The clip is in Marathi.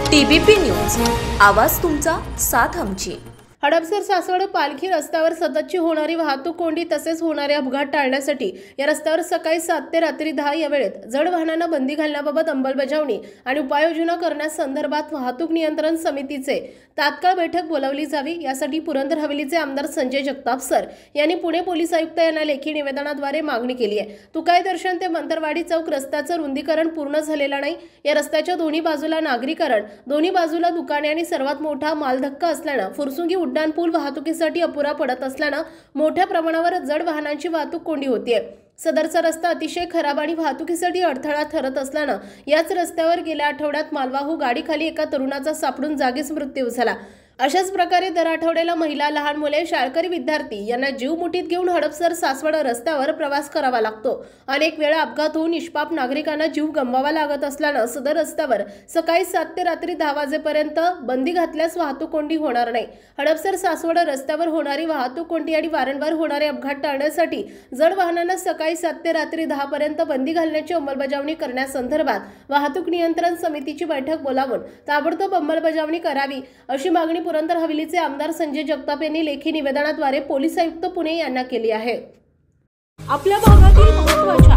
TBP न्यूज, आवाज तुमचा, साथ आमची। हडपसर सासवड पालखी रस्त्यावर सततची होणारी वाहतूक कोंडी तसेच होणारे अपघात टाळण्यासाठी या रस्त्यावर सकाळी 7 ते रात्री 10 या वेळेत जड वाहनांना बंदी घालण्याबाबत अंमलबजावणी आणि उपाययोजना करण्यासंदर्भात वाहतूक नियंत्रण समितीचे तात्काळ बैठक बोलावली जावी, यासाठी पुरंदर हवेलीचे आमदार संजय जगताप सर यांनी पुणे पोलीस आयुक्त यांना लेखी निवेदनाद्वारे मागणी केली आहे। तुकाई दर्शन ते मंतरवाडी चौक रस्त्याचं रुंदीकरण पूर्ण झालेलं नाही। या रस्त्याच्या दोन्ही बाजूला नागरीकरण, दोन्ही बाजूला दुकाने आणि सर्वात मोठा मालधक्का असल्यानं फुरसुंगी उड्डाण पूल वाहतुकीसाठी अपुरा पडत असल्यानं मोठ्या प्रमाणावर जड वाहनांची वाहतूक कोंडी होतीये। सदरचा रस्ता अतिशय खराब आणि वाहतुकीसाठी अडथळा ठरत असल्यानं याच रस्त्यावर गेल्या आठवड्यात मालवाहू गाडीखाली एका तरुणाचा सापडून जागीच मृत्यू झाला। अशाच प्रकारे दर आठवड्याला महिला, लहान मुले, शाळकरी विद्यार्थी यांना जीव मुठीत घेऊन हडपसर सासवड रस्त्यावर प्रवास करावा लागतो। अनेक वेळा अपघात होऊन निष्पाप नागरिकांना जीव गमवावा लागत असल्यानं सदर रस्त्यावर सकाळी 7 ते रात्री 10 वाजेपर्यंत बंदी घातल्यास वाहतूक कोंडी होणार नाही। हडपसर सासवड रस्त्यावर होणारी वाहतूक कोंडी आणि वारंवार होणारे अपघात टाळण्यासाठी जड वाहनांना सकाळी 7 ते रात्री 10 पर्यंत बंदी घालण्याची अंमलबजावणी करण्यासंदर्भात वाहतूक नियंत्रण समितीची बैठक बोलावून ताबडतोब अंमलबजावणी करावी, अशी मागणी पुरंदर हवेलीचे आमदार संजय जगताप यांनी लेखी निवेदनाद्वारे पोलीस आयुक्त पुणे यांना केली आहे। आपल्या भागातील महत्त्वाच्या